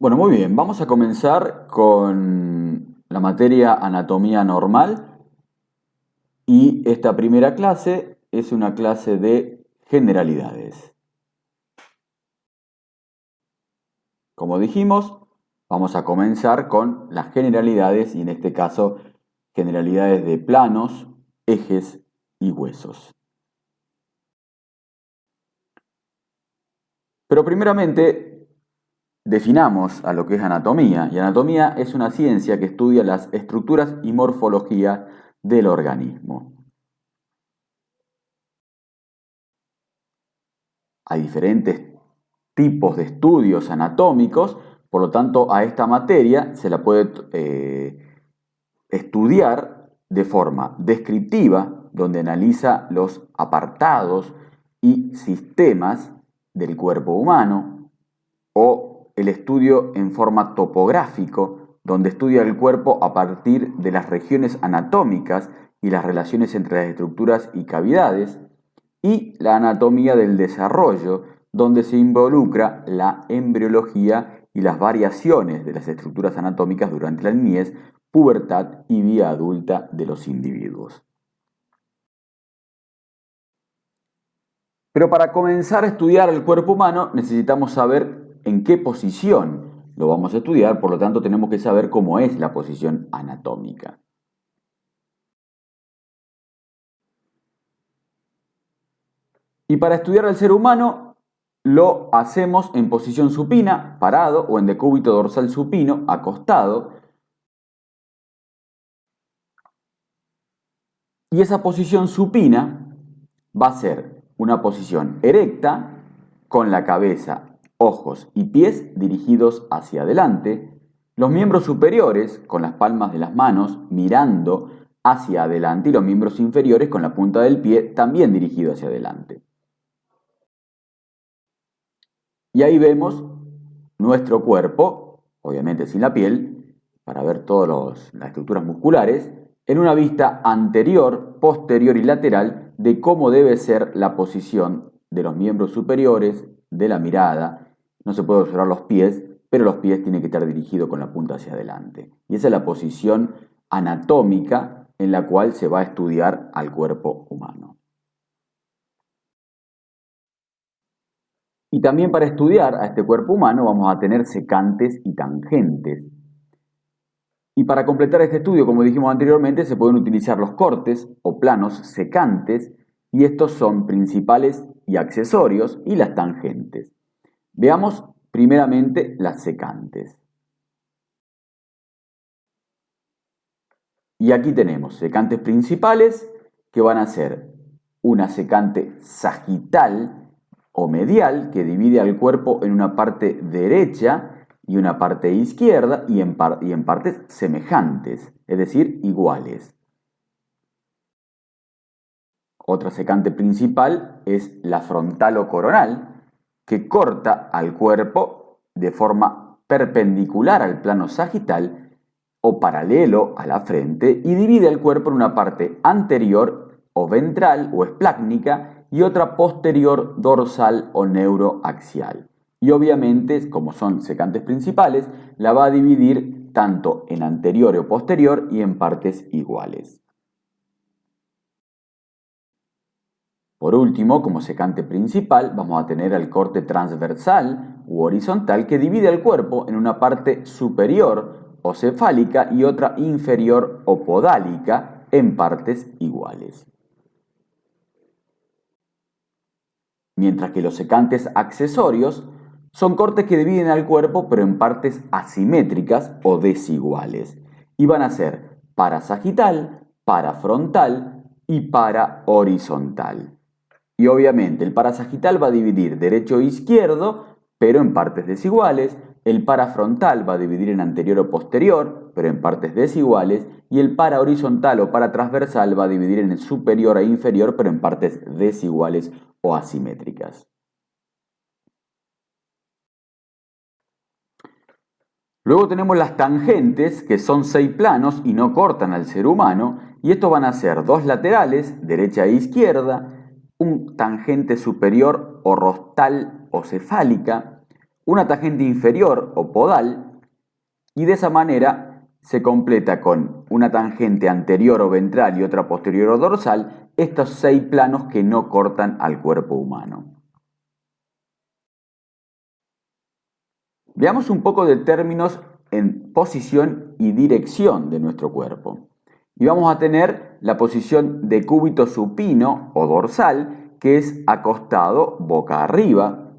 Bueno, muy bien, vamos a comenzar con la materia anatomía normal y esta primera clase es una clase de generalidades. Como dijimos, vamos a comenzar con las generalidades y en este caso generalidades de planos, ejes y huesos. Pero primeramente definamos a lo que es anatomía, y anatomía es una ciencia que estudia las estructuras y morfología del organismo. Hay diferentes tipos de estudios anatómicos, por lo tanto a esta materia se la puede estudiar de forma descriptiva, donde analiza los apartados y sistemas del cuerpo humano, o el estudio en forma topográfico, donde estudia el cuerpo a partir de las regiones anatómicas y las relaciones entre las estructuras y cavidades, y la anatomía del desarrollo, donde se involucra la embriología y las variaciones de las estructuras anatómicas durante la niñez, pubertad y vida adulta de los individuos. Pero para comenzar a estudiar el cuerpo humano necesitamos saber en qué posición lo vamos a estudiar, por lo tanto tenemos que saber cómo es la posición anatómica. Y para estudiar al ser humano lo hacemos en posición supina, parado, o en decúbito dorsal supino, acostado. Y esa posición supina va a ser una posición erecta, con la cabeza, ojos y pies dirigidos hacia adelante, los miembros superiores con las palmas de las manos mirando hacia adelante y los miembros inferiores con la punta del pie también dirigido hacia adelante. Y ahí vemos nuestro cuerpo, obviamente sin la piel, para ver todas las estructuras musculares, en una vista anterior, posterior y lateral de cómo debe ser la posición de los miembros superiores, de la mirada. No se puede observar los pies, pero los pies tienen que estar dirigidos con la punta hacia adelante. Y esa es la posición anatómica en la cual se va a estudiar al cuerpo humano. Y también para estudiar a este cuerpo humano vamos a tener secantes y tangentes. Y para completar este estudio, como dijimos anteriormente, se pueden utilizar los cortes o planos secantes, y estos son principales y accesorios, y las tangentes. Veamos primeramente las secantes. Y aquí tenemos secantes principales, que van a ser una secante sagital o medial, que divide al cuerpo en una parte derecha y una parte izquierda y en partes semejantes, es decir, iguales. Otra secante principal es la frontal o coronal, que corta al cuerpo de forma perpendicular al plano sagital o paralelo a la frente y divide el cuerpo en una parte anterior o ventral o esplácnica y otra posterior dorsal o neuroaxial. Y obviamente, como son secantes principales, la va a dividir tanto en anterior o posterior y en partes iguales. Por último, como secante principal, vamos a tener el corte transversal u horizontal que divide el cuerpo en una parte superior o cefálica y otra inferior o podálica en partes iguales. Mientras que los secantes accesorios son cortes que dividen al cuerpo pero en partes asimétricas o desiguales y van a ser parasagital, parafrontal y parahorizontal. Y obviamente el parasagital va a dividir derecho e izquierdo, pero en partes desiguales. El parafrontal va a dividir en anterior o posterior, pero en partes desiguales. Y el parahorizontal o paratransversal va a dividir en superior e inferior, pero en partes desiguales o asimétricas. Luego tenemos las tangentes, que son 6 planos y no cortan al ser humano. Y estos van a ser 2 laterales, derecha e izquierda, un tangente superior o rostal o cefálica, una tangente inferior o podal, y de esa manera se completa con una tangente anterior o ventral y otra posterior o dorsal estos 6 planos que no cortan al cuerpo humano. Veamos un poco de términos en posición y dirección de nuestro cuerpo. Y vamos a tener la posición de cúbito supino o dorsal, que es acostado boca arriba.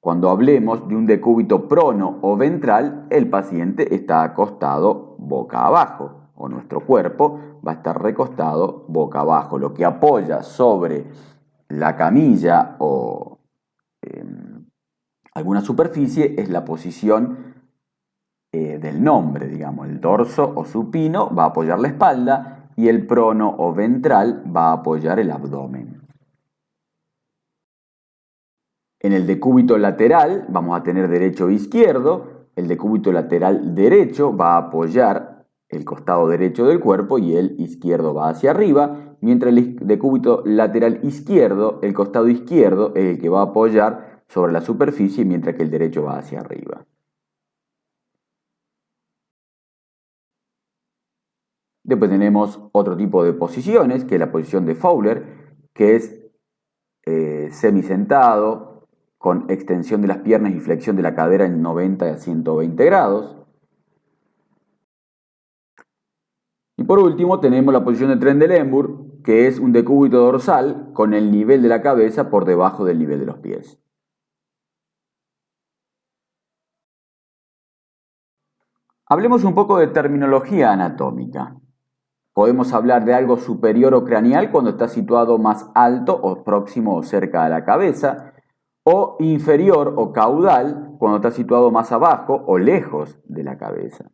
Cuando hablemos de un decúbito prono o ventral, el paciente está acostado boca abajo, o nuestro cuerpo va a estar recostado boca abajo. Lo que apoya sobre la camilla o alguna superficie es la posición del nombre, digamos. El dorso o supino va a apoyar la espalda y el prono o ventral va a apoyar el abdomen. En el decúbito lateral vamos a tener derecho e izquierdo. El decúbito lateral derecho va a apoyar el costado derecho del cuerpo y el izquierdo va hacia arriba, mientras el decúbito lateral izquierdo, el costado izquierdo es el que va a apoyar sobre la superficie, mientras que el derecho va hacia arriba. Después tenemos otro tipo de posiciones, que es la posición de Fowler, que es semisentado, con extensión de las piernas y flexión de la cadera en 90 a 120 grados. Y por último tenemos la posición de Trendelenburg, que es un decúbito dorsal con el nivel de la cabeza por debajo del nivel de los pies. Hablemos un poco de terminología anatómica. Podemos hablar de algo superior o craneal cuando está situado más alto o próximo o cerca a la cabeza, o inferior o caudal cuando está situado más abajo o lejos de la cabeza.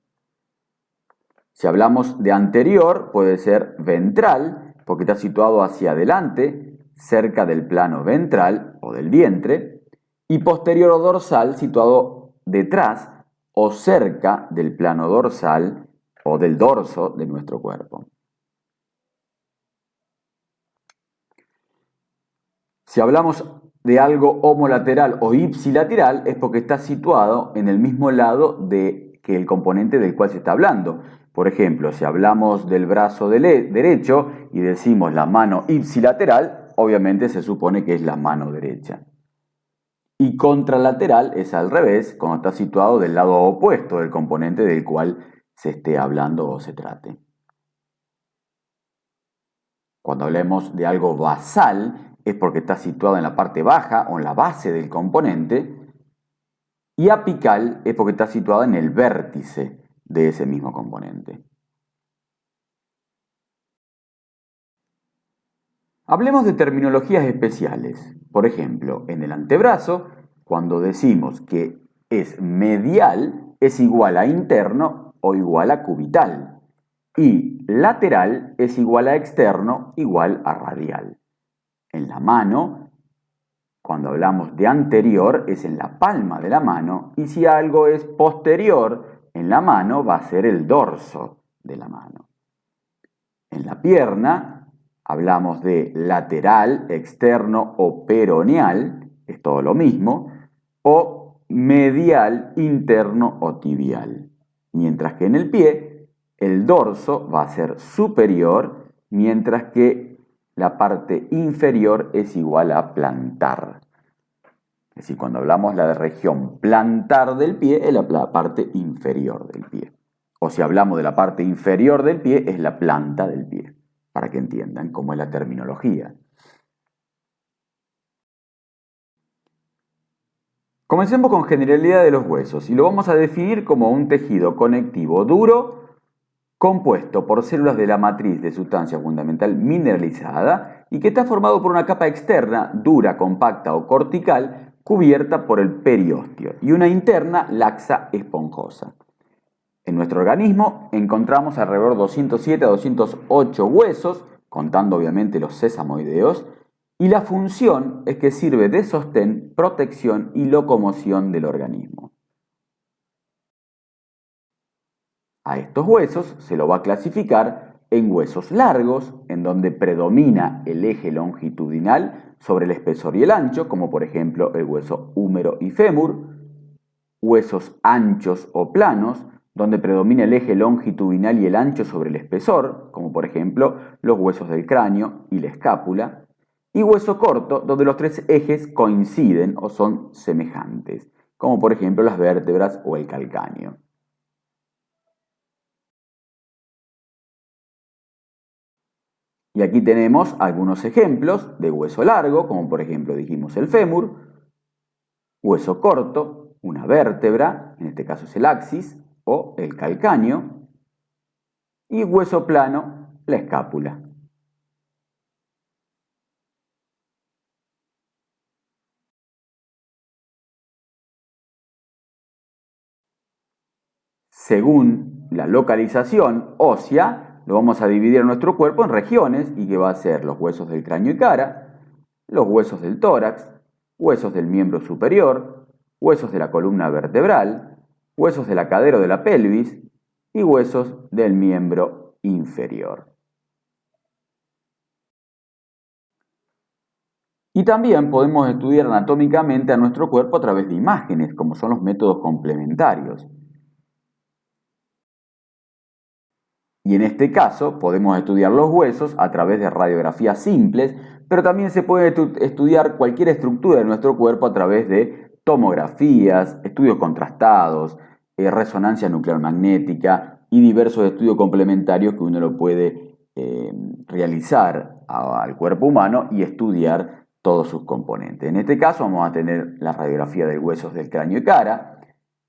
Si hablamos de anterior, puede ser ventral, porque está situado hacia adelante, cerca del plano ventral o del vientre, y posterior o dorsal, situado detrás o cerca del plano dorsal o del dorso de nuestro cuerpo. Si hablamos de algo homolateral o ipsilateral, es porque está situado en el mismo lado que el componente del cual se está hablando. Por ejemplo, si hablamos del brazo derecho y decimos la mano ipsilateral, obviamente se supone que es la mano derecha. Y contralateral es al revés, cuando está situado del lado opuesto del componente del cual se esté hablando o se trate. Cuando hablemos de algo basal, es porque está situado en la parte baja o en la base del componente. Y apical es porque está situado en el vértice de ese mismo componente. Hablemos de terminologías especiales. Por ejemplo, en el antebrazo, cuando decimos que es medial, es igual a interno o igual a cubital. Y lateral es igual a externo, igual a radial. En la mano, cuando hablamos de anterior, es en la palma de la mano, y si algo es posterior en la mano, va a ser el dorso de la mano. En la pierna, hablamos de lateral, externo o peroneal, es todo lo mismo, o medial, interno o tibial. Mientras que en el pie, el dorso va a ser superior, mientras que la parte inferior es igual a plantar. Es decir, cuando hablamos de la región plantar del pie, es la parte inferior del pie. O si hablamos de la parte inferior del pie, es la planta del pie, para que entiendan cómo es la terminología. Comencemos con generalidad de los huesos y lo vamos a definir como un tejido conectivo duro compuesto por células de la matriz de sustancia fundamental mineralizada y que está formado por una capa externa dura, compacta o cortical cubierta por el periósteo y una interna laxa esponjosa. En nuestro organismo encontramos alrededor de 207 a 208 huesos, contando obviamente los sesamoideos, y la función es que sirve de sostén, protección y locomoción del organismo. A estos huesos se lo va a clasificar en huesos largos, en donde predomina el eje longitudinal sobre el espesor y el ancho, como por ejemplo el hueso húmero y fémur, huesos anchos o planos, donde predomina el eje longitudinal y el ancho sobre el espesor, como por ejemplo los huesos del cráneo y la escápula, y hueso corto, donde los tres ejes coinciden o son semejantes, como por ejemplo las vértebras o el calcáneo. Y aquí tenemos algunos ejemplos de hueso largo, como por ejemplo dijimos el fémur, hueso corto, una vértebra, en este caso es el axis o el calcáneo, y hueso plano, la escápula. Según la localización ósea, lo vamos a dividir en nuestro cuerpo en regiones y que va a ser los huesos del cráneo y cara, los huesos del tórax, huesos del miembro superior, huesos de la columna vertebral, huesos de la cadera o de la pelvis y huesos del miembro inferior. Y también podemos estudiar anatómicamente a nuestro cuerpo a través de imágenes, como son los métodos complementarios. Y en este caso podemos estudiar los huesos a través de radiografías simples, pero también se puede estudiar cualquier estructura de nuestro cuerpo a través de tomografías, estudios contrastados, resonancia nuclear magnética y diversos estudios complementarios que uno lo puede realizar al cuerpo humano y estudiar todos sus componentes. En este caso vamos a tener la radiografía de huesos del cráneo y cara,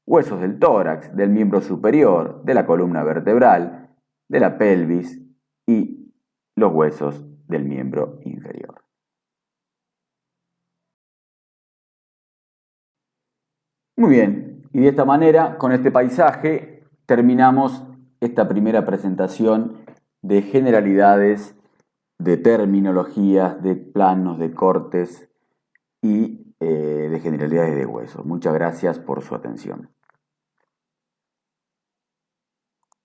huesos del tórax, del miembro superior, de la columna vertebral, de la pelvis y los huesos del miembro inferior. Muy bien, y de esta manera, con este paisaje, terminamos esta primera presentación de generalidades, de terminologías, de planos, de cortes y de generalidades de huesos. Muchas gracias por su atención.